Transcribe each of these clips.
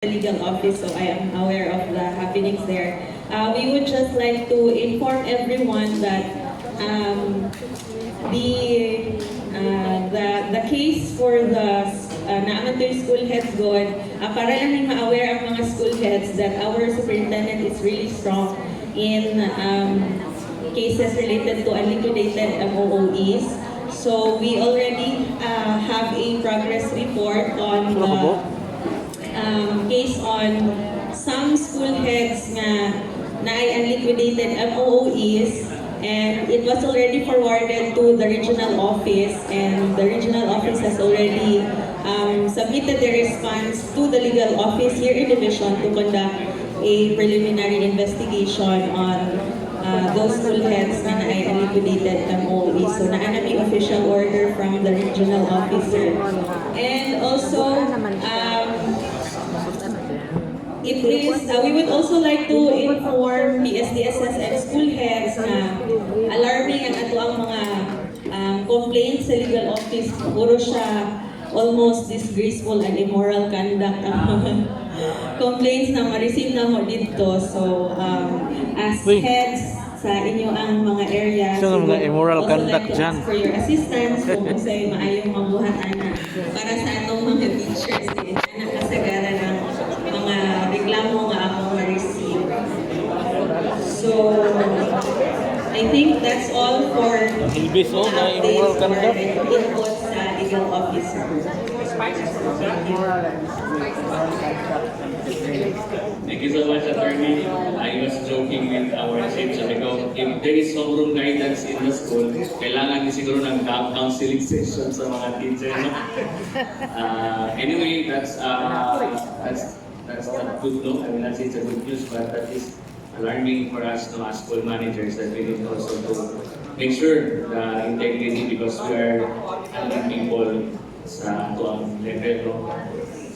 the legal office, so I am aware of the happenings there. We would just like to inform everyone that the case for the naamatoy school heads God, para lang ma-aware ang mga school heads that our superintendent is really strong in cases related to unliquidated MOOEs. So we already have a progress report on the case on some school heads na ay unliquidated MOOEs, and it was already forwarded to the regional office, and the regional office has already submitted the response to the legal office here in division to conduct a preliminary investigation on those school heads na ay unliquidated MOE. So naanami official order from the regional officer. And also, we would also like to inform PSDSS and school heads na alarming ang ato ang mga complaints sa legal office. Puro siya almost disgraceful and immoral conduct ang mga complaints na ma-receive na mo dito. So, as heads sa inyo ang mga areas, so, mga immoral conduct dyan. For your assistance, kung sa'yo maayong mabuhatan na para sa atong mga teachers din na kasagaran ng mga reklamo nga akong ma-receive. So, I think that's all for Ilbis o na immoral conduct. Input sa legal officer. Thank you so much, attorney. I was joking with our chief. Sabi ko, if there is homeroom guidance in the school, kailangan din siguro ng counseling session sa mga teacher. No? Anyway, that's not good, no? I mean, that's it's a good news, but that is alarming for us, no, as school managers, that we need also to make sure the integrity, because we are handling people sa tuwang level, no?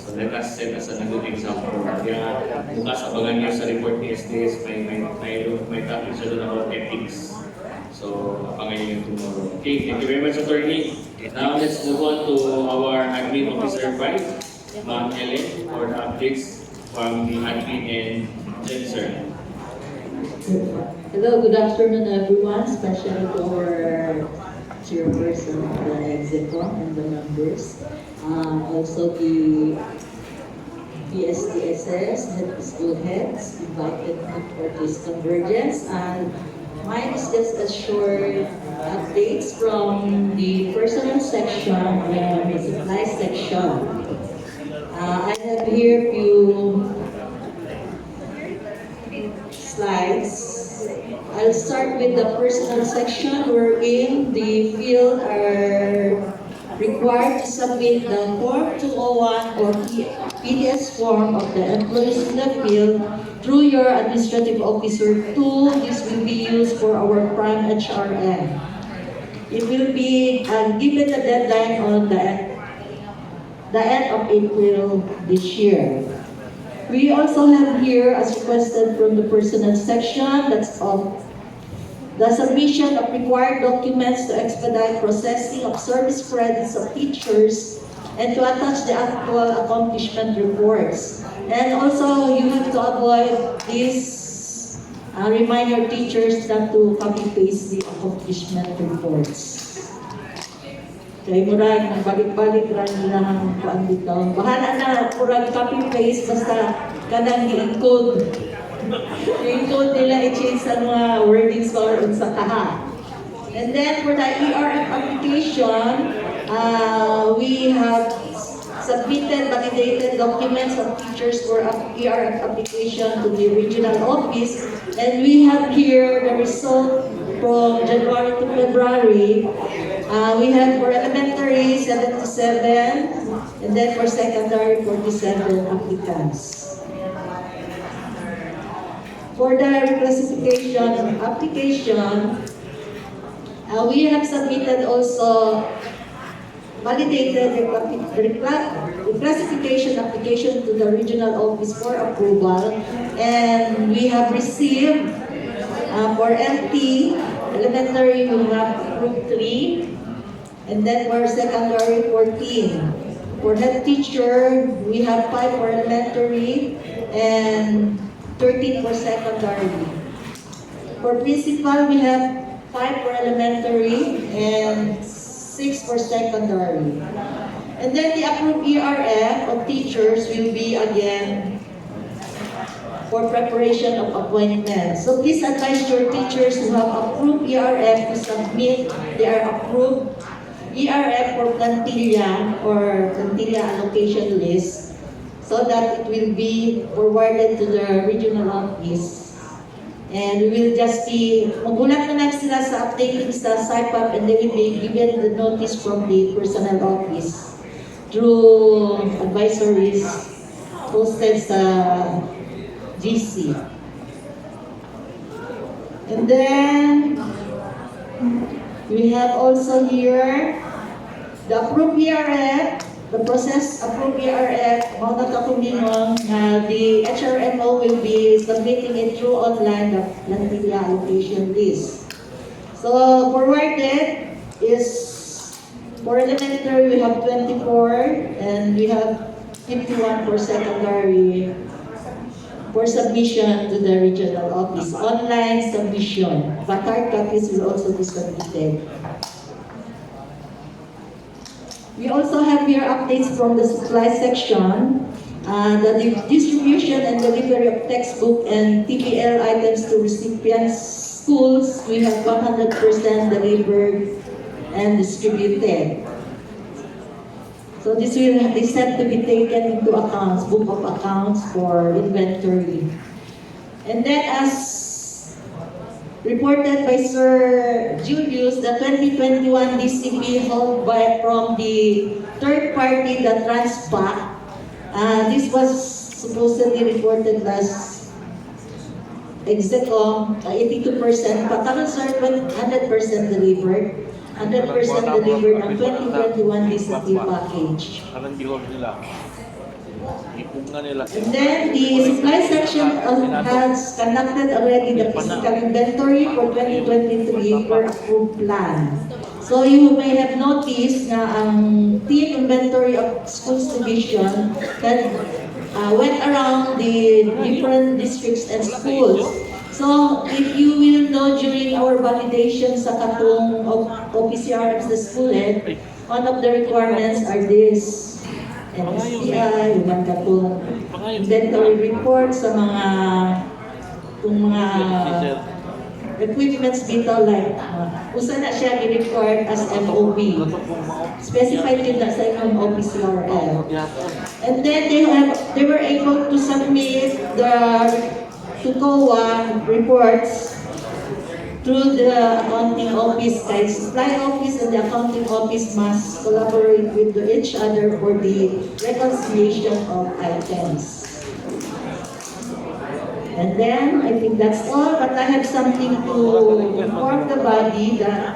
So let us set us a good example. Kaya bukas abangan niyo sa report ni SDS, may topic siya doon about ethics. So abangan niyo yung tomorrow. Okay, thank you very much, attorney. Now let's move on to our admin officer 5, Ma'am Ellen, for the updates from the admin and Jen, sir. Hello, good afternoon everyone, especially to our chairperson of the EXECOM and the members. Also the PSDSS, school heads, invited for this convergence. And mine is just a short updates from the personal section and the supply section. I have here few slides. I'll start with the personal section wherein the field are required to submit the Form 201 or PDS form of the employees in the field through your administrative officer tool. This will be used for our prime HRM. It will be given the deadline on the end of April this year. We also have here, as requested from the personnel section, that's the submission of required documents to expedite processing of service credits of teachers and to attach the actual accomplishment reports. And also, you have to avoid this, remind your teachers not to copy-paste the accomplishment reports. Kaya murag, balik-balik rin nilang kuan dito. Bahala na, murag copy-paste, basta kanang i-encode. I-encode nila, i-change sa mga wordings or sa kaha. And then for the ERF application, we have submitted validated documents of teachers for ERF application to the regional office. And we have here the result from January to February. We have for elementary 77, and then for secondary 47 applicants. For the reclassification application, we have submitted also validated reclassification application to the regional office for approval, and we have received for MT elementary we have approved 3, and then for secondary 14. For head teacher, we have 5 for elementary and 13 for secondary. For principal, we have 5 for elementary and 6 for secondary. And then the approved ERF of teachers will be again for preparation of appointments. So please advise your teachers who have approved ERF to submit their approved ERF for plantilla or plantilla allocation list so that it will be forwarded to the regional office. And we will just be, magulat na lang sila sa updating sa SIPAP, and they will be given the notice from the personnel office through advisories posted sa GC. And then we have also here the approved ERF, the process approved ERF, mga katulingon, the HRMO will be submitting it through online, the plantilla allocation list. So forwarded is, for elementary we have 24 and we have 51 for secondary for submission to the regional office. Online submission, but hard copies will also be submitted. We also have here updates from the supply section. The distribution and delivery of textbook and TVL items to recipients schools, we have 100% delivered and distributed. So this will be set to be taken into accounts, book of accounts for inventory. And then as reported by Sir Julius, the 2021 DCP held from the third party, the Transpac. This was supposedly reported last Execom, 82%, but sir, 100% delivered. 100% delivered ang 2021 DCP package. And then the supply section has conducted already the physical inventory for 2023 per approved plan. So you may have noticed na ang team inventory of schools division that went around the different districts and schools. So if you will know during our validation sa katong OPCRMs the school head, one of the requirements are this. MSTI, yung katong inventory report sa mga equipments dito like usa na siya i-record as MOOE. Specified yun na sa inyong OPCRL. And then they were able to submit the TUCOA reports through the accounting office. Kaya supply office and the accounting office must collaborate with each other for the reconciliation of items. And then, I think that's all, but I have something to inform the body that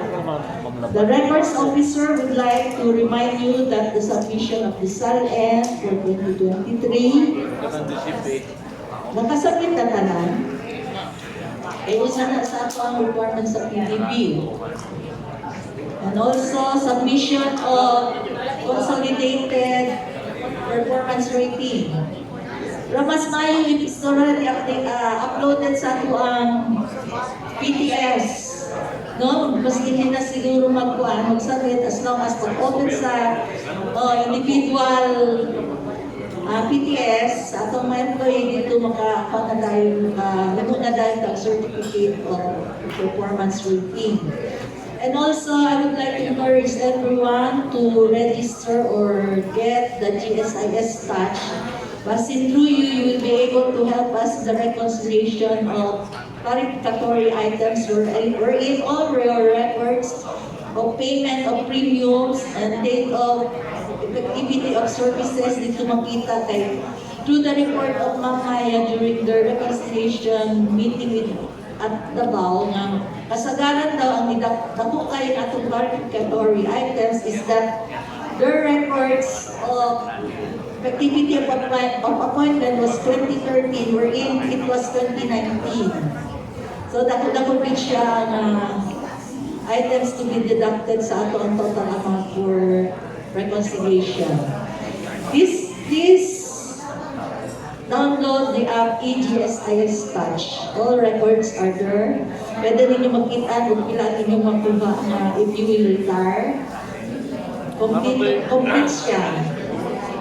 the records officer would like to remind you that the submission of the SALN for 2023 nakasabit na tanan. Usa na sa ato ang requirements sa PDB. And also, submission of consolidated performance rating. Pero mas mayo yung already uploaded sa ato ang PTS. No? Mas hindi na siguro magsabit as long as pag-open sa individual PTS, atong mga employee dito makakuha na dahil certificate of performance rating. And also, I would like to encourage everyone to register or get the GSIS touch. Passing through you, you will be able to help us in the reconciliation of clarificatory items wherein all your records of payment of premiums and date of effectivity of services dito makita kay through the report of Ma'am Maya during the reconciliation meeting with at Davao nga kasagaran daw ang natukay atong clarificatory items is that their records of effectivity of appointment was 2013 wherein it was 2019. So dako-dako big siya na items to be deducted sa ato ang total amount for reconciliation. Please download the app EGSIS Touch. All records are there. Pwede ninyo makita kung ilan ninyo makuha na if you will retire. Complete siya.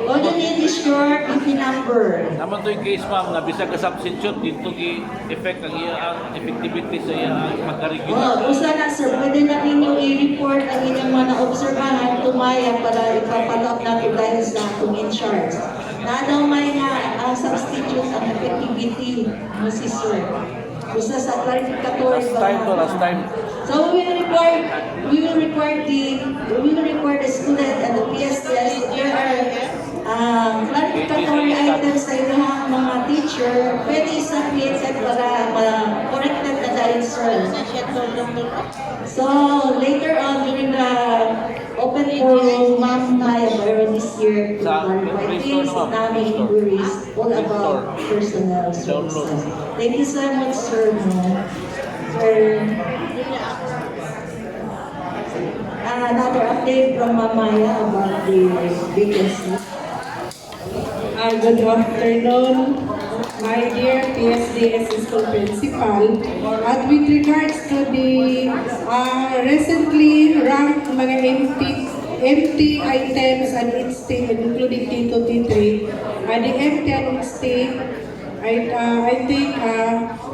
All you need is your EP number. Naman to yung case ma'am, na bisa ka substitute dito i-effect ang iyang effectivity sa iyang magka-regular. Usa na sir, pwede na ninyo i-report ang inyong mga na-obserbahan, tumaya para ipapalap natin dahil sa akong in charge. Na daw may na substitute ang effectivity mo si sir. Usa sa clarificatory Last time. So we will require the student and the PSS. There are clarificatory items sa ilang mga teacher. Pwede isubmit para corrected na dahil sir. So later on during the open forum, Ma'am Maya Byron this year to clarify things namin inquiries all about personnel services. Thank you so much, sir. Another update from Ma'am Maya about the vacancy. Good afternoon, my dear PSDS school principal. At with regards to the recently ranked mga empty items and in-state, including T2, T3, the empty and in-state, I think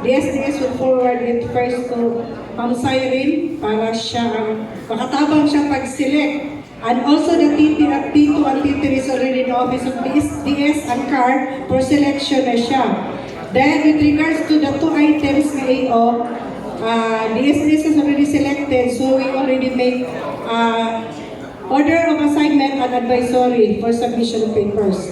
the SDS will forward it first to Ma'am Cyrene para siya, makatabang siya pag-select. And also the T2 and T3 is already in the office of SDS and CAR for selection na siya. Then with regards to the two items na AO, the SDS has already selected, so we already make order of assignment and advisory for submission of papers.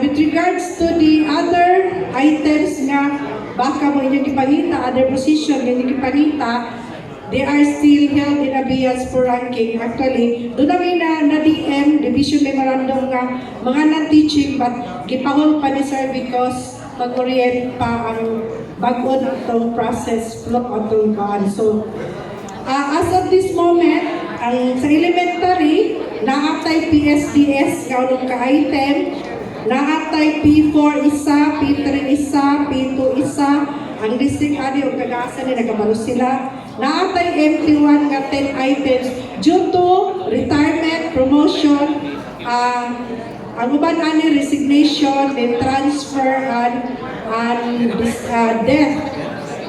With regards to the other items nga baka mo inyong ipangita, other position inyong ipangita, they are still held in abeyance for ranking. Actually, doon namin na-DM, division memorandum nga mga non-teaching but gipahol pa ni sir because mag-orient pa ang bago itong process flow atong kaan. So, as of this moment, ang sa elementary, naatay PSDS nga unong ka-item, naatay P4 isa, P3 isa, P2 isa, ang district ani o kagasa ni nagabalo sila. Naatay MT1 nga 10 items due to retirement, promotion, ang uban ani resignation, then transfer and death.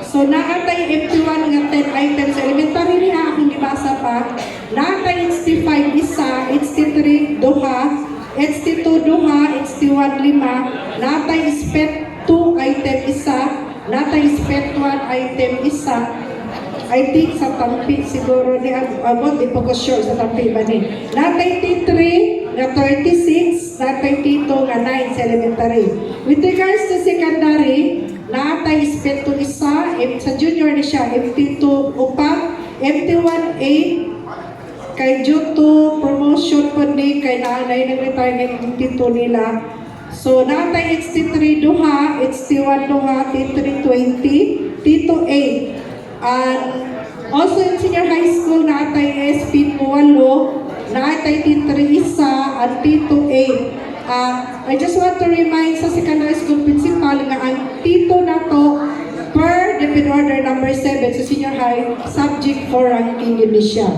So naatay MT1 nga 10 items elementary niya akong gibasa pa. Naatay HT5 isa, HT3 duha, HT2 duha, HT1 lima, naatay SPET 2 item isa, naatay SPET 1 item isa. I think sa Tampi siguro ni abot di po ko sure sa Tampi ba ni. Natay T3 na 36, natay T2 nga 9 sa elementary. With regards to secondary, natay SPET 2 isa, sa junior ni siya MT2 upat, MT1 8, kay due to promotion po ni kay nanay nag-retire ng MT2 nila. So natay HT3 duha, HT1 duha, T3 20, T2 8. And also in senior high school, naatay SP 8, naatay T3 isa, at T2 8. I just want to remind sa secondary school principal nga ang T2 na to per Deputy Order number 7 sa senior high, subject for ranking yun siya.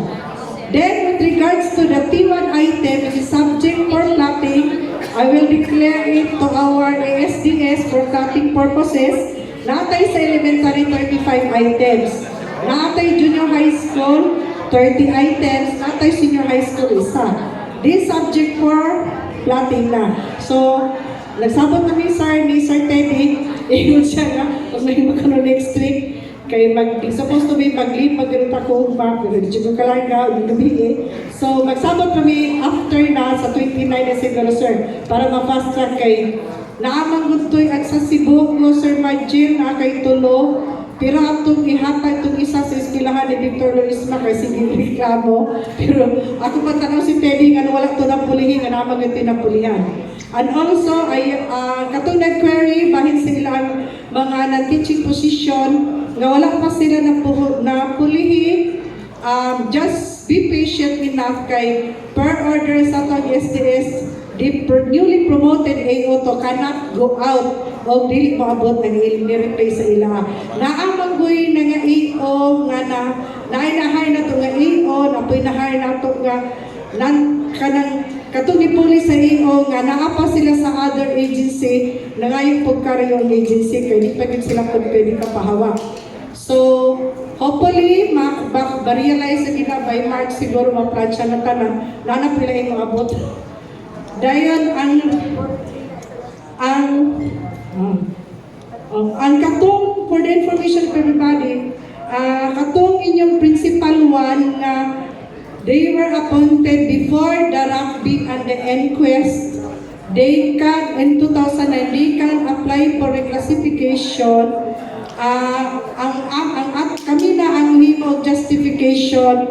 Then with regards to the T1 item, which is subject for plotting, I will declare it to our ASDS for plotting purposes. Naatay sa elementary 35 items. Naatay junior high school 30 items. Naatay senior high school isa. This subject for plotting na. So, nagsabot na ni Sir Teddy, iyon siya na, pag nahimag ka next week, kay supposed to be mag-leave, mag-ganit ako, pero di ko kalarga, gabi eh. So, magsabot kami after na sa 29 na siguro, sir, para ma-fast track kay naamang gutoy at sa Cebu ko, Sir Majin, na kay tulo. Pero atong ihatay itong isa sa eskilahan ni Victor Lorisma kay sige reklamo. Pero ako pa tanaw si Teddy nga wala ito napulihin, nga naman ito napulihan. And also, ay katong nag-query bahin sa ilang mga non-teaching position nga wala pa sila napulihin. Just be patient enough kay per order sa itong SDS the newly promoted AO to cannot go out o dili maabot ang ni-replace sa ila. Naamanggoy na nga AO nga nainahay na to nga AO, napinahay na to nga kanang katong gipuli sa AO nga naapa sila sa other agency na ngayon pagkarayong agency kaya di pa gid sila pwede kapahawak. So, hopefully, ma-realize na kita by March siguro ma-plansya na tanan, nanapila yung maabot. Dayon, ang katong, for the information of everybody, katong inyong principal one nga they were appointed before the rugby and the inquest. They can, in 2009, they can apply for reclassification. Kami na ang himo justification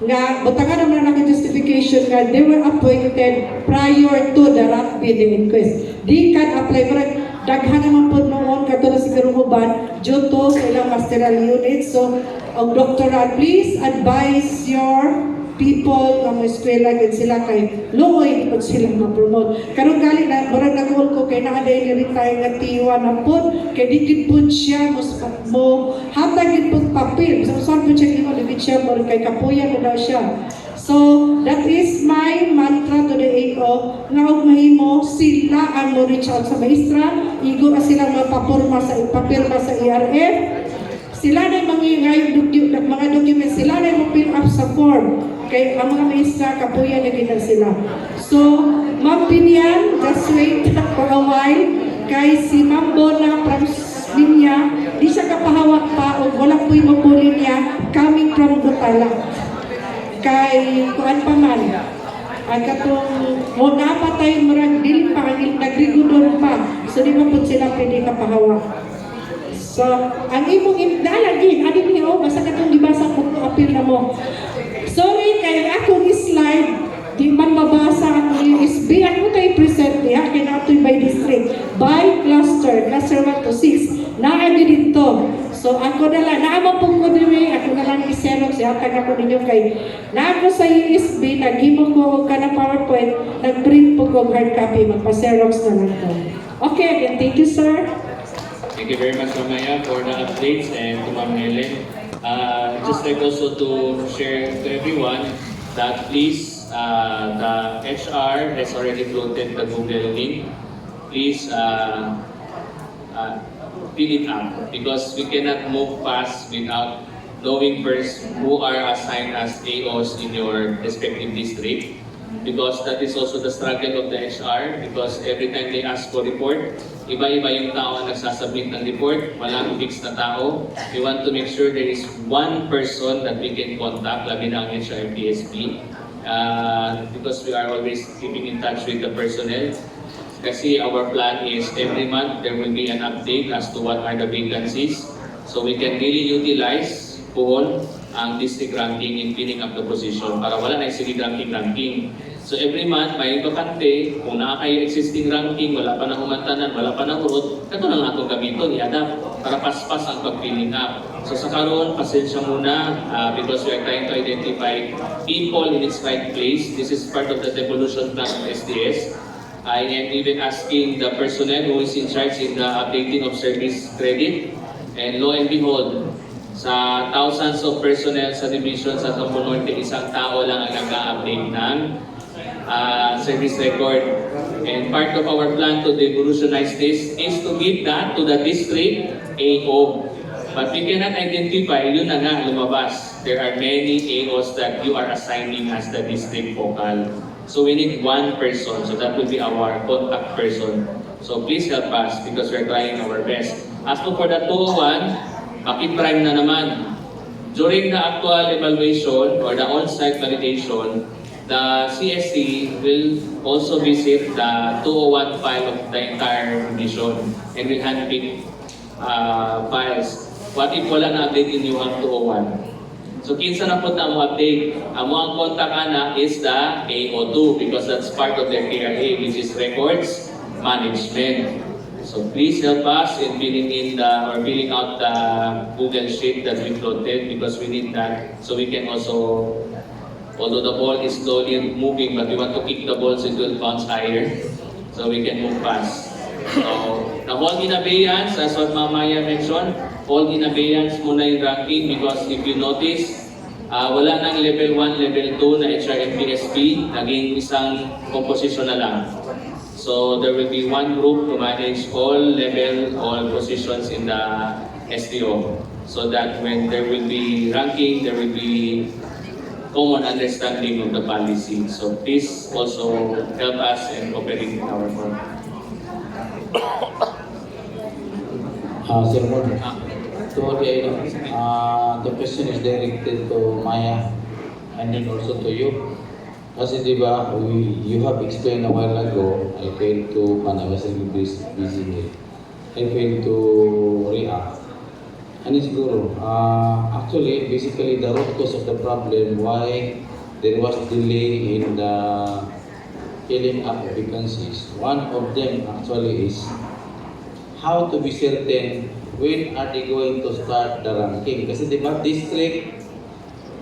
nga butangan naman ang justification nga they were appointed prior to the rugby the inquest. Di can apply pero daghan naman po noon katulad siguro uban due to sa ilang masteral unit. So doctoral, please advise your people nga mo eskwela gid sila kay luoy pag sila ma-promote. Karon gali na murag nag-ul ko kay naa day retire nga tiwa na pod kay dikit pod siya mo hatag gid pod papel. So saan po siya imo dikit siya mo kay kapuya na daw siya. So that is my mantra to the AO nga og mahimo sila ang mo reach out sa maestra, igo na sila mapaporma sa papel sa ERF. Sila na mga documents, sila na mo-fill up sa form. Kaya ang mga maestra, kapuya na gina sila. So, Ma'am Pinian, just wait for a while. Kay si Ma'am Bona from Linya, di siya kapahawak pa o wala po'y mapuli niya coming from Butala. Kay kuan pa man, ang katong mo napatay marag dili pa, nagrigudor pa. So, di ba po sila pwede kapahawak. So, ang imong imdalagin, ano niyo, basta katong dibasa ko appeal na mo. Sorry, kaya akong slide, di man mabasa ang USB. Ako tayo present niya, kinatoy by district, by cluster 1 to 6. Naagi dito. So, ako na lang, naamapong ko din ako na lang i-xerox, hatag ako ninyo kay, naako sa USB, naghimo ko ka na PowerPoint, nag-print po ko hard copy, magpa-xerox na lang ko. Okay, again, thank you, sir. Thank you very much, Mamaya, for the updates, and to Ma'am Helen. Just like also to share to everyone that please, the HR has already floated the Google link. Please fill it up because we cannot move fast without knowing first who are assigned as AOs in your respective district. Because that is also the struggle of the HR because every time they ask for report, iba-iba yung tao ang nagsasubmit ng report, walang fixed na tao. We want to make sure there is one person that we can contact, labi na ang HR and PSP, because we are always keeping in touch with the personnel. Kasi our plan is every month there will be an update as to what are the vacancies so we can really utilize po ang district ranking in filling up the position para wala na yung city ranking. So every month, may bakante, kung na kayo existing ranking, wala pa na humantanan, wala pa na urot, ito na nga itong gamiton, i-adapt para paspas ang pag-filling up. So sa karoon, pasensya muna because we are trying to identify people in its right place. This is part of the devolution plan of SDS. I am even asking the personnel who is in charge in the updating of service credit. And lo and behold, sa thousands of personnel sa division sa Campo Norte, isang tao lang ang nag-update ng service record. And part of our plan to devolutionize this is to give that to the district AO. But we cannot identify, yun na nga lumabas. There are many AOs that you are assigning as the district focal. So we need one person, so that will be our contact person. So please help us because we're trying our best. As for the 201, Prime na naman. During the actual evaluation or the on-site validation, the CST will also visit the 201 file of the entire division and will handpick files. What if wala na update in yung 201? So kinsa na po na mo update? Ang mga contact ana is the AO2 because that's part of their KRA, which is records management. So please help us in filling out the Google sheet that we floated because we need that so we can also Although the ball is slowly moving, but we want to kick the ball so it will bounce higher so we can move fast. So, the hold in abeyance, as what Mamaya mentioned, hold in abeyance muna yung ranking because if you notice, wala nang level 1, level 2 na HRMPSP, naging isang composition na lang. So, there will be one group to manage all level, all positions in the SDO. So that when there will be ranking, there will be common understanding of the policy. So please also help us in operating our firm. Sir Mon, the question is directed to Maya and then also to you. Kasi di ba, you have explained a while ago, I failed to, when I was busy, I failed to react. And it's siguro, actually, basically the root cause of the problem why there was delay in the filling up vacancies. One of them actually is how to be certain when are they going to start the ranking. Kasi di ba, district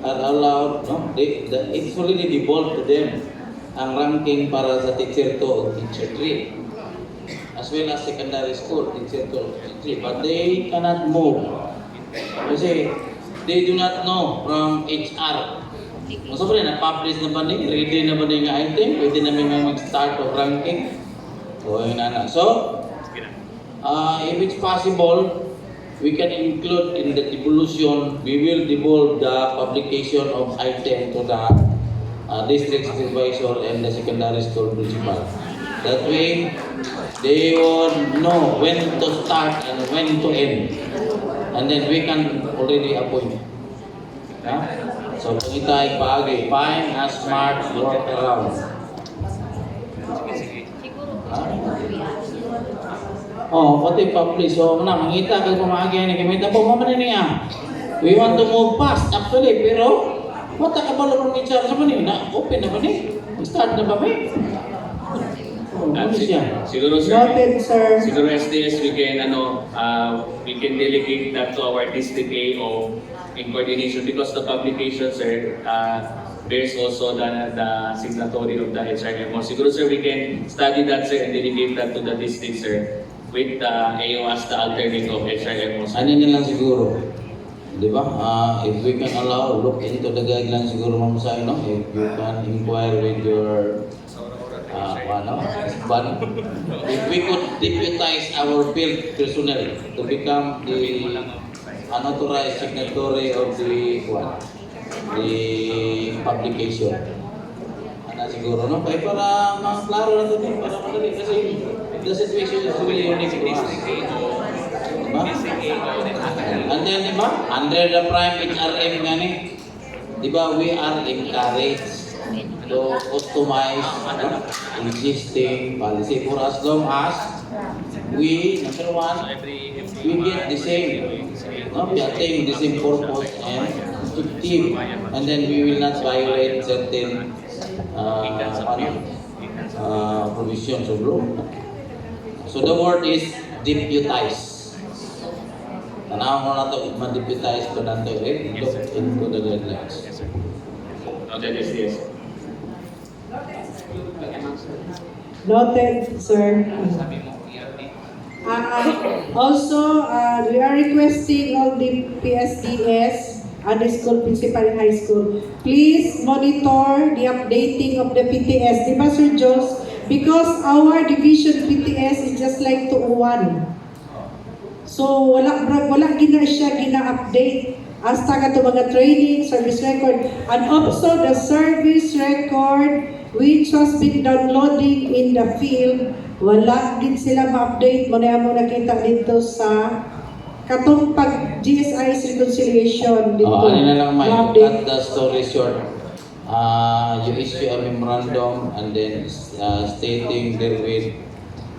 are allowed, no? It's already devolved to them ang ranking para sa teacher 2 o teacher 3. As well as secondary school, teacher 2 o teacher 3. But they cannot move. Kasi they do not know from HR. So, na-publish na ba niya? Ready na ba niya yung item? Pwede namin mag-start of ranking? So, yun na. So, if it's possible, we can include in the devolution, we will devolve the publication of item to the district supervisor and the secondary school principal. That way, they will know when to start and when to end. And then we can already appoint. Yeah? So, kung ito ay paagi, find a smart workaround. Oh, pati publish. So, mangita kayo pumagi na gamita po mo niya. We want to move fast actually, pero wata ka pala ng HR sa manina. Open na ba ni? Start na ba ba? Siguro sir, Noted, sir. siguro SDS we can delegate that to our district AO in coordination because the publication sir bears also the signatory of the HRMO. Siguro sir we can study that sir and delegate that to the district sir with the AO as the alternate of HRMO. Ano na lang siguro? Di ba? If we can allow, look into the guidelines siguro ma'am sa no? If you can inquire with your if we could deputize our field personnel to become the unauthorized signatory of the publication. Ano siguro, no? Kaya para klaro na ito, para madali kasi the situation is really unique to us. Diba? And then, diba? Under the prime HRM nga diba, we are encouraged to customize existing policy for as long as we, number one, we get the same, we attain the same purpose and objective, and then we will not violate certain provisions of law. So the word is deputize. Tanaw mo na ito, ma-deputize ko na ito, look into the guidelines. Noted SDS. Noted, sir. Also, we are requesting all the PSDS and the school principal in high school, please monitor the updating of the PTS. Diba, Sir Jos? Because our division PTS is just like 201. So, wala gina siya gina-update. Hasta ka to mga training, service record, and also the service record which has been downloading in the field, wala din sila ma-update. Muna mo nakita dito sa katong pag GSI's reconciliation dito. Ano na lang may cut the story short. You issue a memorandum and then stating there with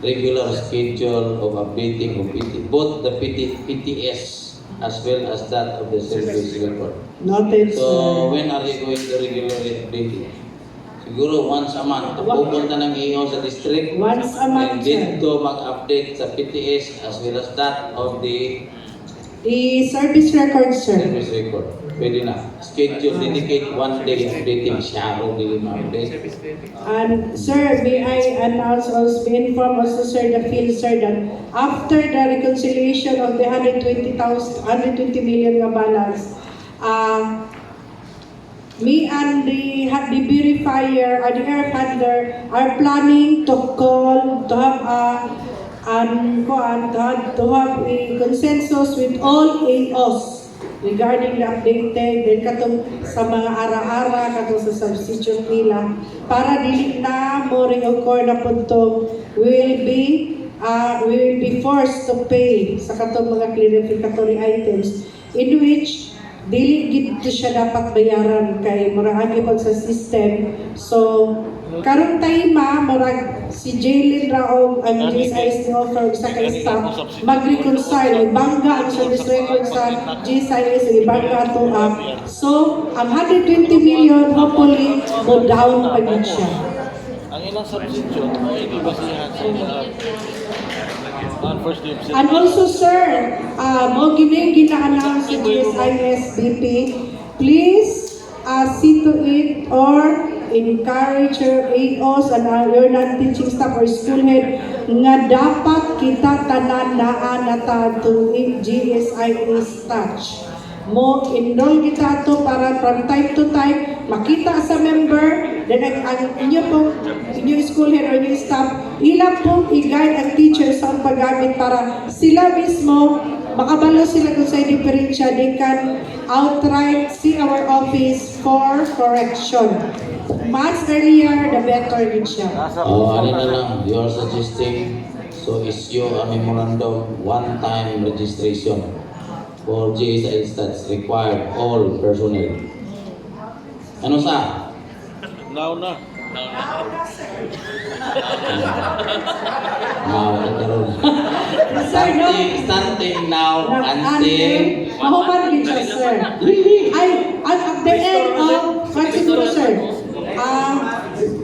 regular schedule of updating of both the PTS as well as that of the service record. Noted, So, sir. when are you going to regularly update it? Siguro once a month. Pupunta ng EO sa district. Once a month, And dito mag-update sa PTS as well as that of the The service record, sir. service record. pwede na. Schedule, dedicate one day updating siya ro dili ma-update. And sir, may I announce also, may inform also sir, the field sir, that after the reconciliation of the 120 million nga balance, me and the verifier and the ERF handler are planning to call, to have a consensus with all AOs regarding the updated then katong sa mga ara-ara katong sa substitute nila para dili na mo reoccur na punto we will be forced to pay sa katong mga clarificatory items in which dili gid siya dapat bayaran kay murag pag sa system. So karong time murag si Jaylin Raog ang GSIS ni offer sa kay staff mag-reconcile bangga ang service record sa GSIS ni bangga to up. So ang 120 million hopefully go down pa gid siya. Ang ilang substitute ay di basihan sa ilang first name. And also sir, mo gina-announce sa GSIS BP, please see to it or encourage your AOs and your non-teaching staff or school head nga dapat kita tanan naa nata to GSIS touch. Mo enroll kita to para from time to time makita sa member then ang inyo school head or inyo staff ilang po i-guide ang teacher sa paggamit para sila mismo makabalo sila kung sa diferensya they can outright see our office for correction. Much earlier the better din siya. Ano na lang, you are suggesting so issue a memorandum one-time registration for GSIS that's required all personnel. Ano sa? Now na. Now, nagkaroon. Sir, no? Starting now until... Mahuman din siya, sir. Ay, at the end of, siguro, sir,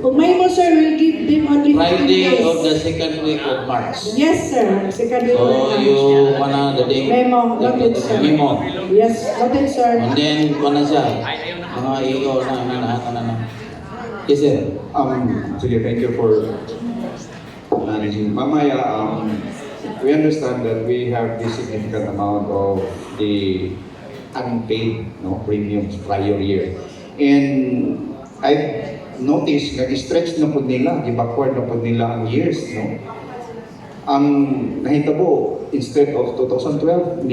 umay mo, sir, will give them only 15 Friday days. of the second week of March. Yes, sir. Second week of So March. you wanna the day? Memo, noted, sir. Memo. Yes, noted, sir. And then, ano siya? Mga iyo na. Yes, sir. Sige, thank you for managing. Mamaya, we understand that we have this significant amount of the unpaid premiums prior year. And I noticed, nag-stretch na po nila, i-backward na po nila ang years, no? Ang nahitabo, instead of 2012,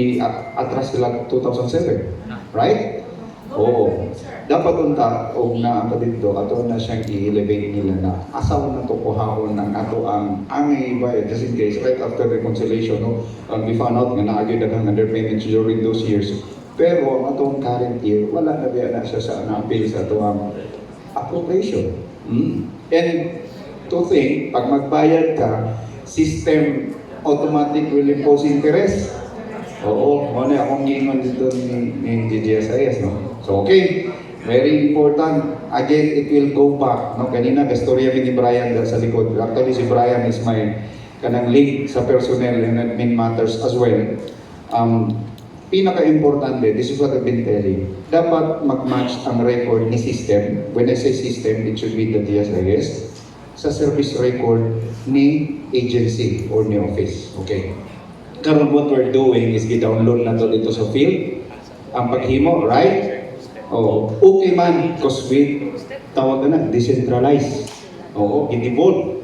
atras sila 2007. Right? Oo. Dapat unta, o na pa dito, ato na siyang i-elevate nila na asaw na to kuhaon ng ato ang angay bayad, just in case, right after reconciliation, no? We found out nga naagyo daghang underpayments during those years. Pero ang atong current year, wala na biya na siya sa na-appeal sa ato ang appropriation. And to think, pag magbayad ka, system automatic will impose interest. Oo, muna akong giingon dito ni GSIS, no? So, okay, very important. Again, it will go back, no? Kanina, kastorya ni Brian dahil sa likod. Actually, si Brian is my kanang link sa personnel and admin matters as well. Pinaka-importante, this is what I've been telling, dapat mag-match ang record ni system. When I say system, it should be the GSIS sa service record ni agency or ni office. Okay. Karon what we're doing is gi-download na to dito sa field. Ang paghimo, right? Oo. Okay man, because we tawag na decentralized. Oo, i-devolve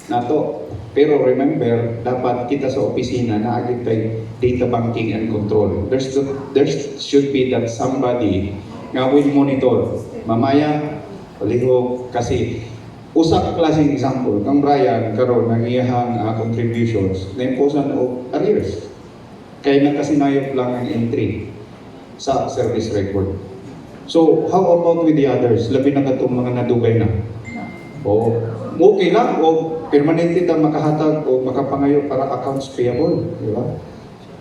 na to. Pero remember, dapat kita sa opisina na agad tayo data banking and control. There should be that somebody nga will monitor. Mamaya, palihog kasi usak klaseng example, kang Brian karon ng iyahang contributions na imposan of arrears. Kaya nakasinayop lang ang entry sa service record. So, how about with the others? Labi na katong mga nadugay na. O, okay lang o permanente ta makahatag o makapangayo para accounts payable, di ba?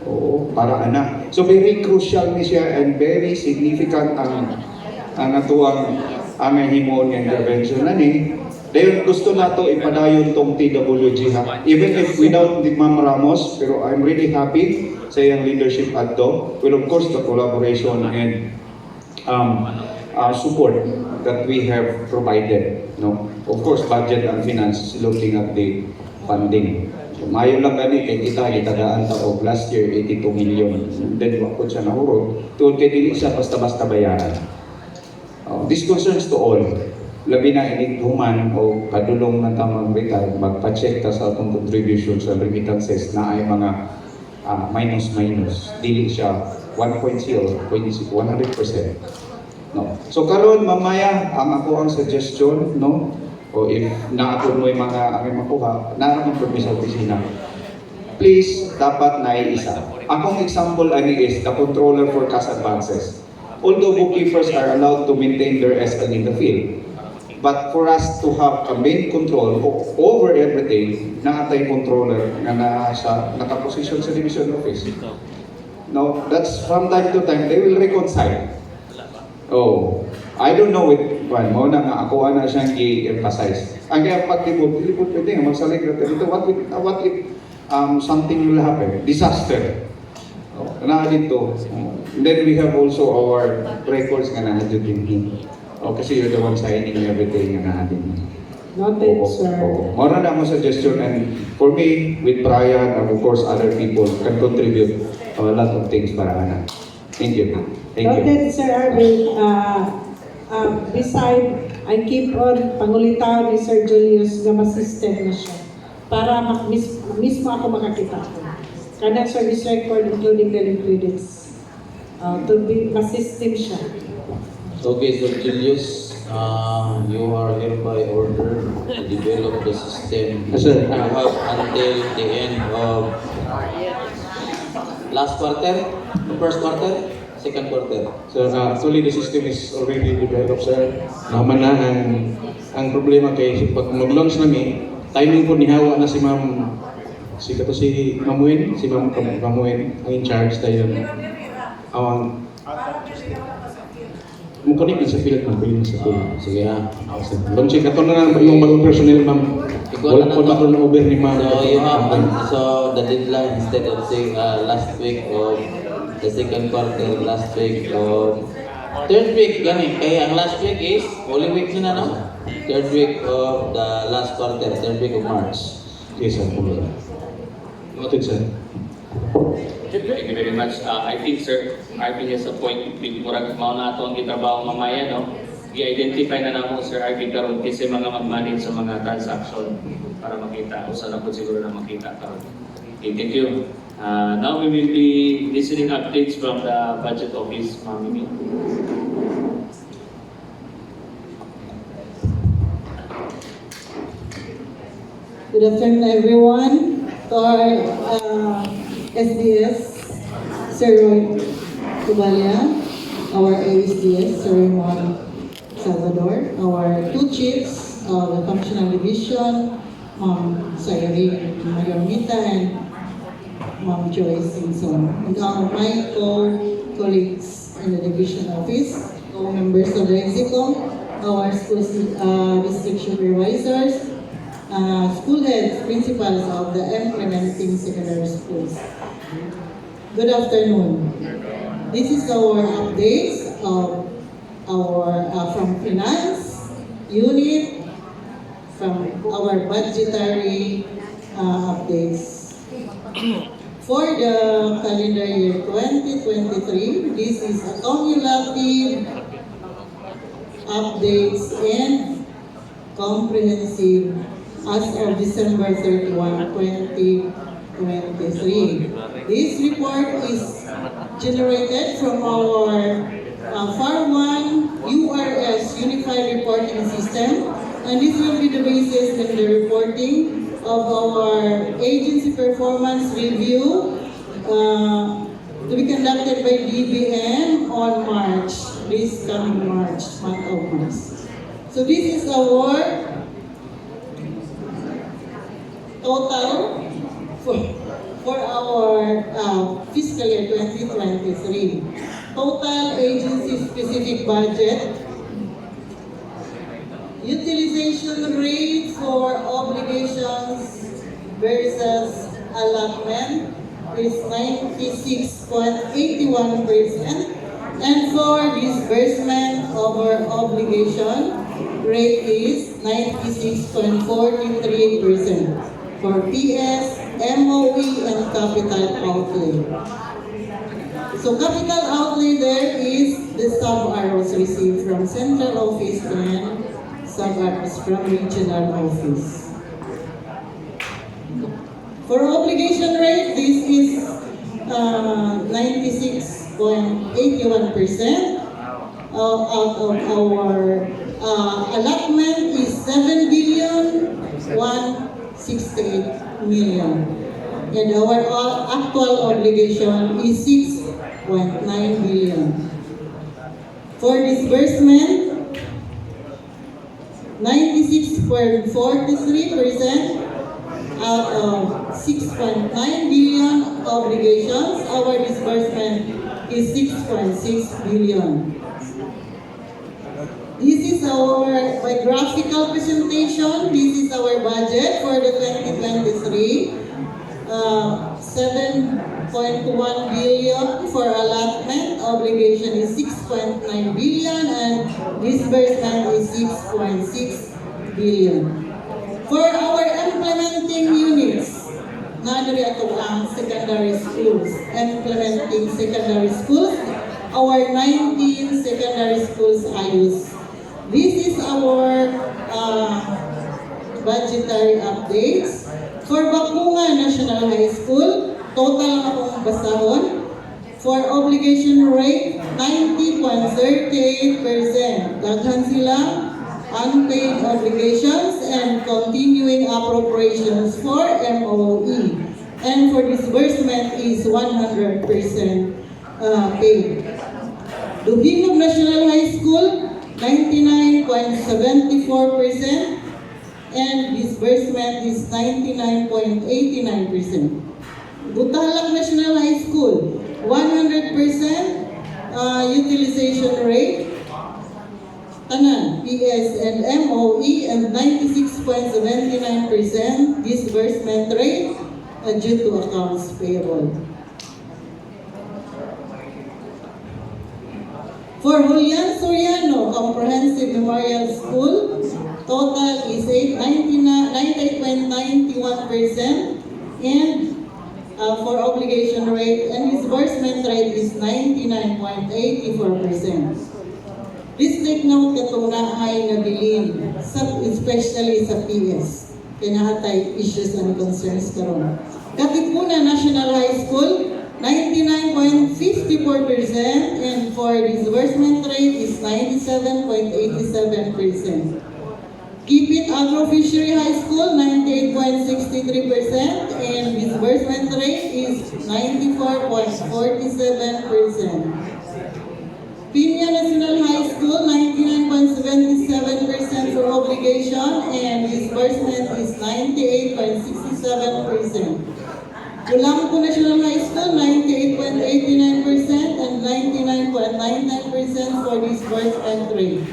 Oo, para ana. So very crucial ni siya and very significant ang atuang ang himon intervention na ni. Dahil gusto nato ipadayon tong TWG ha. Even if without the Ma'am Ramos, pero I'm really happy sa iyang leadership adto. Well, of course, the collaboration and support that we have provided. No? Of course, budget and finance is looking at the funding. So, mayo lang kami kay kita, itagaan ta og last year 82 million. Then wako siya nahurot. Tuod kay dili siya basta-basta bayaran. This concerns to all. Labi na inighuman o kadulong ng tamang retired, magpa-check ta sa atong contributions sa remittances na ay mga minus. Dili siya 1.0, 100%. No. So karon mamaya ang suggestion, no? O if naapod mo yung mga ang makuha, naramang permis sa opisina. Please, dapat na isa. Akong example ani is the controller for cash advances. Although bookkeepers are allowed to maintain their SL in the field, but for us to have a main control over everything, nakatay controller na nakaposisyon sa division office. No, that's from time to time, they will reconcile. Oh, I don't know it. Mo na nga ako ana siyang i-emphasize. Ang kaya paglibot pwede nga magsalig na dito. What if something will happen? Disaster. Na dito. And then we have also our records nga na-adjud din. Kasi you're the one signing everything nga na-adjud. Noted, sir. Mora na akong suggestion, and for me, with Brian and of course other people can contribute a lot of things para ana. Thank you. Thank you. Noted, Sir Arvin. Beside, I keep on pangulitaw ni Sir Julius na masystem na siya para mismo ako makakita ko. Kanang service record including the liquidates. To be masystem siya. Okay, Sir Julius, you are hereby ordered to develop the system. Yes, sir. You have until the end of last quarter, first quarter, second quarter. So actually the system is already developed, sir. Naman na ang problema kay pag mag-launch namin, timing po nihawa na si Ma'am si Ma'am Wen, Ma'am Wen ang in charge tayo. Awang Mukhanik sa field ng bilin sa field. Sige ha. Launching kato na yung bagong personnel, Ma'am. Wala po na ng over ni Ma'am. So you have so the deadline instead of saying last week of the second quarter, last week of third week gani. Kaya ang last week is Holy Week na no? Third week of the last quarter, third week of March. Yes, sir. Noted, sir. Thank you very much. I think, sir, Arvin has a point. Murag mao na ito ang gitrabaho mamaya, no? I-identify na namo, Sir Arvin, karon kasi mga mag-manage sa mga transaction para makita. O sana po siguro na makita karon. Okay, thank you. Now we will be listening updates from the budget office, Ma'am Mimi. Good afternoon, everyone. To our SDS, Sir Roy Tubalia, our ASDS, Sir Raymond Salvador, our two chiefs of the functional division, Ma'am Sayari Mayormita and Ma'am Joyce Simpson, and my colleagues in the division office, co-members of the EXICOM, our school district supervisors, school heads, principals of the implementing secondary schools. Good afternoon. This is our updates of our from finance unit, from our budgetary updates. For the calendar year 2023, this is a cumulative updates and comprehensive as of December 31, 2023. This report is generated from our FAR 1 URS Unified Reporting System, and this will be the basis in the reporting of our agency performance review to be conducted by DBM on March, this coming March, month of March. So this is our total for our fiscal year 2023. Total agency-specific budget, utilization rate for obligations versus allotment is 96.81%. And for disbursement over obligation, rate is 96.43% for PS, MOE, and capital outlay. So capital outlay there is the sub-arrows received from central office and sub-arrows from regional office. For obligation rate, this is 96.81%. Out of our allotment is 7,168,000,000. And our actual obligation is 6.9 billion. For disbursement, 96.43% out of 6.9 billion obligations, our disbursement is 6.6 billion. This is our by graphical presentation. This is our budget for the 2023. 7.1 billion for allotment, obligation is 6.9 billion, and disbursement is 6.6 billion. For our implementing units, nandoon ito ang secondary schools. Implementing secondary schools, our 19 secondary schools ayos. This is our budgetary updates. For Bakungan National High School, total na akong basahon. For obligation rate, 90.38%. Daghan sila unpaid obligations and continuing appropriations for MOE. And for disbursement is 100% paid. Duhinog National High School, 99.74%. And disbursement is 99.89%. Butalak National High School, 100% utilization rate, tanan, PS and MOE, and 96.79% disbursement rate due to accounts payable. For Julian Soriano Comprehensive Memorial School, total is 98.91%, and for obligation rate and disbursement rate is 99.84%. Please take note katong naay nga bilin, especially sa PS. Kinahatay issues and concerns karon. Katipunan National High School, 99.54%, and for disbursement rate is 97.87%. Kipit Agro-Fishery High School, 98.63%, and disbursement rate is 94.47%. Piña National High School, 99.77% for obligation, and disbursement is 98.67%. Tulangco National High School, 98.89% and 99.99% for disbursement rate.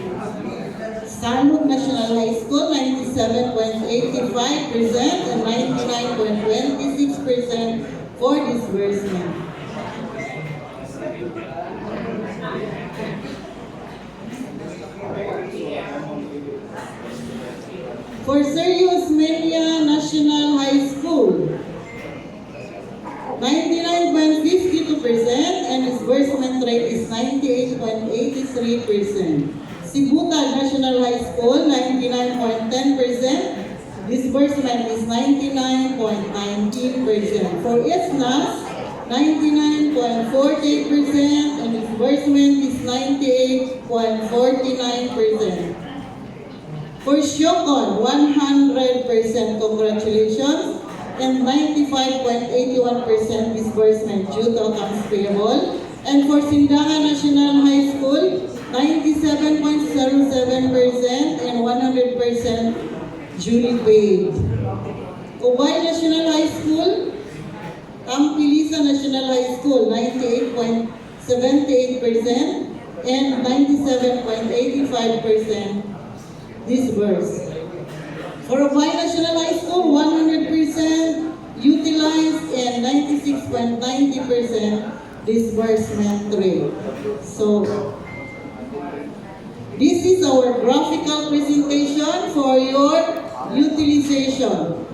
Salud National High School, 97.85% and 99.26% for disbursement. For Serious Media National High School, 99.52% and disbursement rate is 98.83%. Sibutag National High School, 99.10%. Disbursement is 99.19%. For ISNAS, 99.48% and disbursement is 98.49%. For Siocon, 100% congratulations and 95.81% disbursement due to accounts payable. And for Sindangan National High School, 97.07% and 100% duly paid. Ubay National High School, Tampilisa National High School, 98.78% and 97.85% disbursed. For Ubay National High School, 100% utilized and 96.90% disbursement rate. So, this is our graphical presentation for your utilization.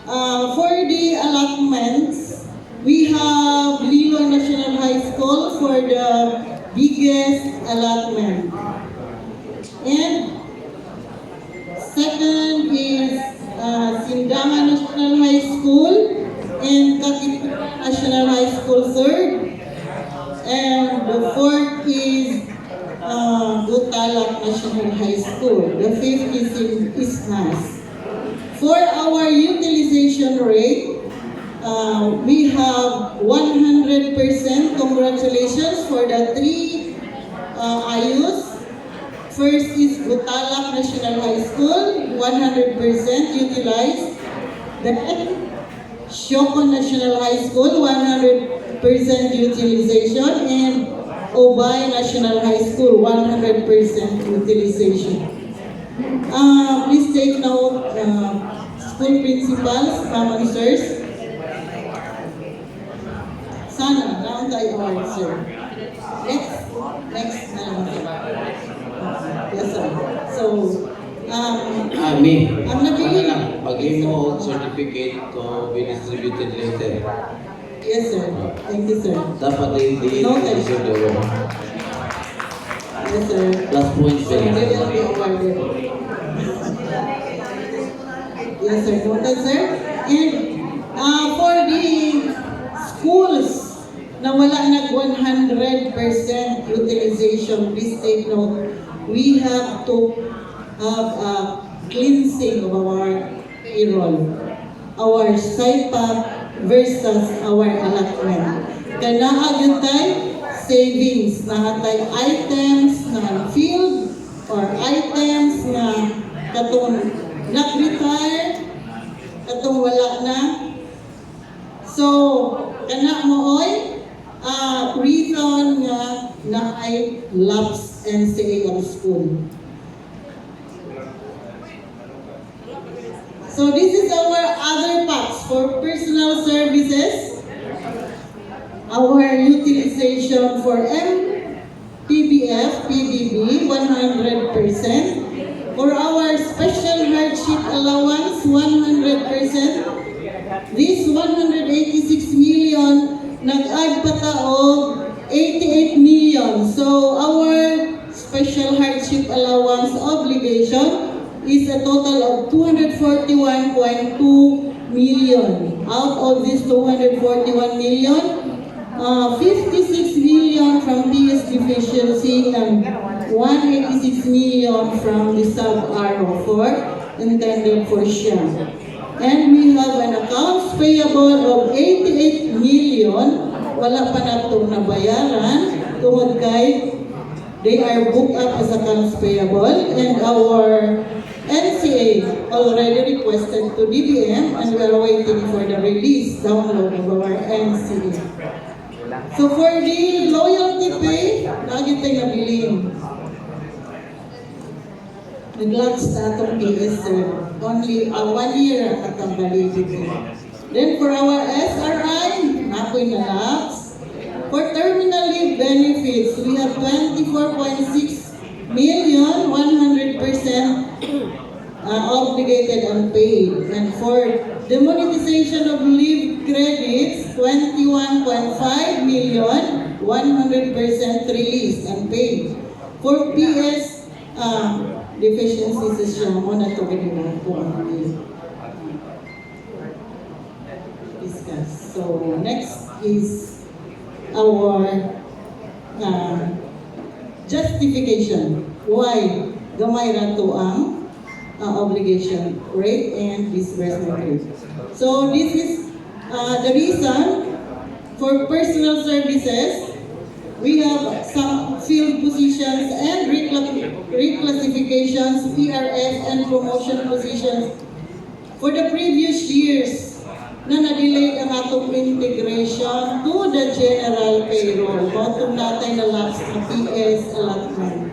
For the allotments, we have Lilo National High School for the biggest allotment. And second is Sindanga National High School and Katipura National High School third. And the fourth is Gutalak National High School. The fifth is in Isnas. For our utilization rate, we have 100%. Congratulations for the three IUs. First is Gutalak National High School, 100% utilized. Then, Shoko National High School, 100% utilization. And Obay National High School, 100% utilization. Please take note, school principals, ma'am and sirs. Sana, round the award, sir. Next, yes, sir. So, Me, ang nabili. pag-i mo certificate to be distributed later. Yes, sir. Thank you, sir. Dapat i-receive the award. Yes, sir. Plus points So, they will be awarded. Yes, sir. Noted, sir. And for the schools na wala nag 100% utilization, please take note, we have to have a cleansing of our payroll, our SIPAP versus our allotment. Kaya naagad tayo savings, na tayo items na field or items na katong nag-retire, katong wala na. So, kana mo oy, reason nga na ay lapse NCA ang school. So this is our other packs for personal services. Our utilization for MPBF, PBB, 100%. For our special hardship allowance, 100%. This 186 million, nag-add pa taog 88 million. So our special hardship allowance obligation is a total of 241.2 million. Out of this 241 million, 56 million from PS deficiency and 186 million from the sub-RO for intended for SHA. And we have an accounts payable of 88 million. Wala pa na itong nabayaran. Tungod kay they are booked up as accounts payable. And our NCA already requested to DBM and we are waiting for the release download of our NCA. So for the loyalty pay, lagi tayo nabiling. Nag-lapse na itong PS, sir. Only 1 year ang atang validity. Then for our SRI, ako'y na-lapse. For terminal leave benefits, we have 24.6 million, 100% obligated and paid. And for demonetization of leave credits, 21.5 million, 100% released and paid. For PS deficiencies, siya mo na ito ganyan po ang discuss. So next is our justification. Why gamay ra to ang obligation rate and disbursement rate. So this is the reason for personal services. We have some field positions and reclassifications, ERF and promotion positions. For the previous years, na na-delay ang atong integration to the general payroll. Bottom natin na lapse na PS allotment.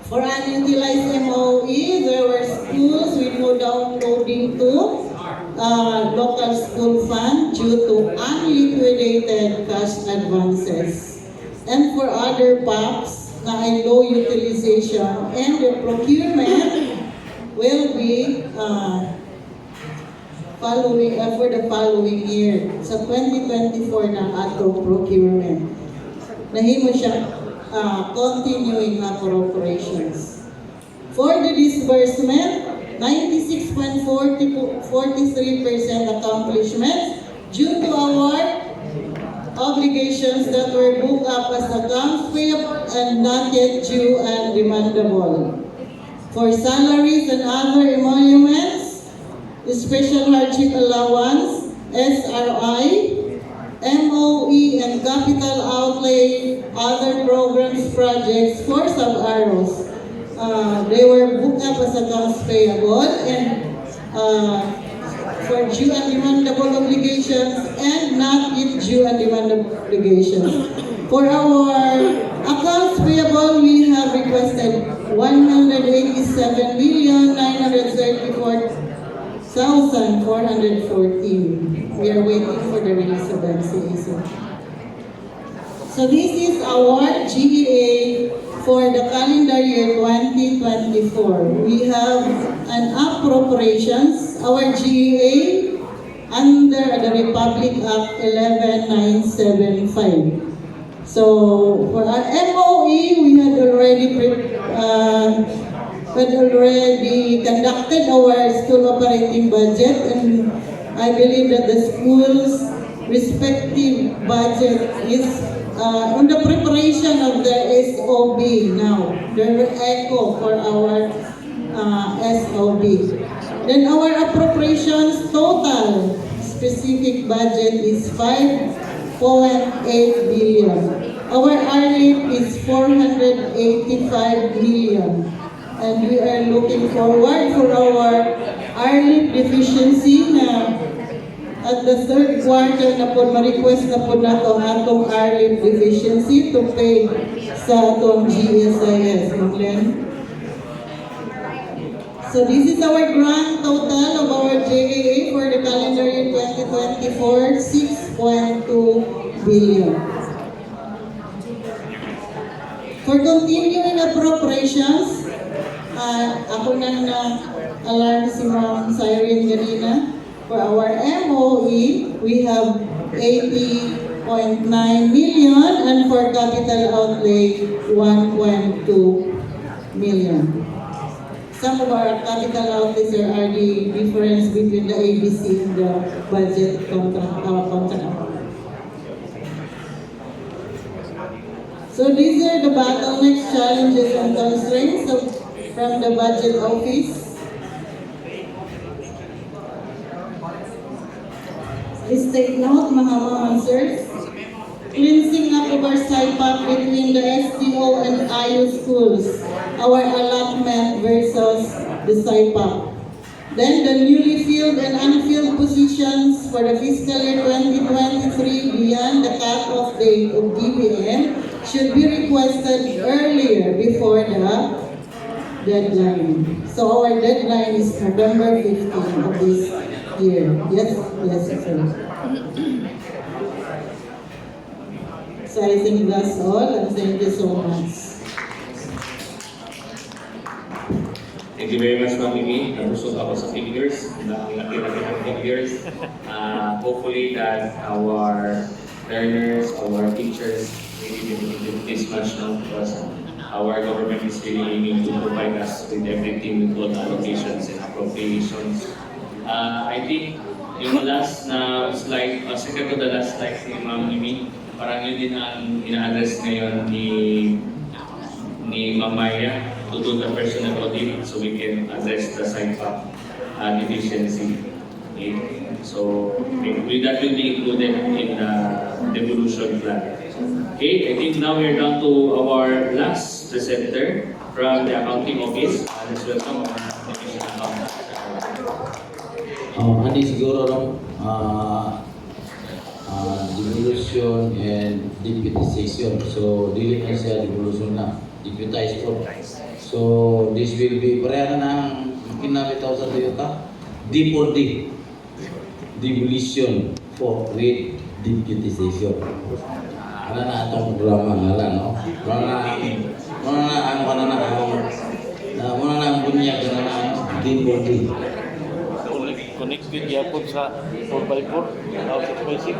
For unutilized MOE, there were schools with no downloading to local school fund due to unliquidated cash advances. And for other PAPs na ay low utilization, and the procurement will be for the following year. Sa 2024 na ato procurement. Nahimo siya continuing appropriations. For the disbursement, 96.43% accomplishment due to our obligations that were booked up as accounts payable and not yet due and demandable. For salaries and other emoluments, special hardship allowance, SRI, MOE and capital outlay, other programs, projects for sub-arrows. They were booked up as accounts payable and for due and demandable obligations and not yet due and demandable obligations. For our accounts payable, we have requested 187,934,414. We are waiting for the release of NCAC. So this is our GEA for the calendar year 2024. We have an appropriations, our GEA under the Republic Act 11975. So for our MOE, we had already conducted our school operating budget, and I believe that the school's respective budget is on the preparation of the SOB now. The ECHO for our SOB. Then our appropriations total specific budget is 5.8 billion. Our RLIP is 485 million. And we are looking forward for our RLIP deficiency na at the third quarter na po ma-request na po nato ang atong RLIP deficiency to pay sa atong GSIS. Glenn? So this is our grand total of our JAA for the calendar year 2024, 6.2 billion. For continuing appropriations, ako nang na-alarm si Ma'am Cyrene ganina. For our MOE, we have 80.9 million, and for capital outlay, 1.2 million. Some of our capital outlays are the difference between the ABC and the budget contract. So these are the bottlenecks, challenges, and constraints from the budget office. Please take note, mga sirs. Cleansing up of our SIPAC between the STO and IU schools. Our allotment versus the SIPAC. Then the newly filled and unfilled positions for the fiscal year 2023 beyond the cut-off date of DBM should be requested earlier before the deadline. So our deadline is November 15 of this year. Yes, sir. So I think that's all, and thank you so much. Thank you very much, Ma'am Mimi. Nabusog ako sa figures. Laki-laki ng figures. Hopefully that our learners, our teachers, really did this much now because our government is really aiming to provide us with everything with all the allocations and appropriations. I think yung last na slide, second to the last slide ni Ma'am Mimi, parang yun din ang ina-address ngayon ni Ma'am Maya to do the personal audit so we can address the SIPAC deficiency. Okay? So that will be included in the devolution plan. Okay, I think now we're down to our last presenter from the accounting office. Let's welcome our division accountant. Hindi siguro devolution and deputization. So, dili na siya devolution na. Deputized po. So, this will be, pareha na ng kinabitaw sa Toyota, D4D. devolution for with deputization. Ano na itong programa nga lang, no? Muna na ang bunyag na ang DPD. Connected yapon sa 4x4, out 6x6.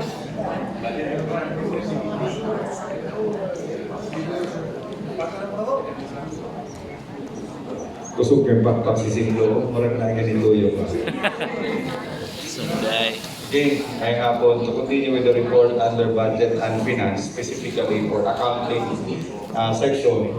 Kusog yung backpack si Singlo, marang na ganito yung Sunday. Okay, ay hapon to continue with the report under budget and finance, specifically for accounting section.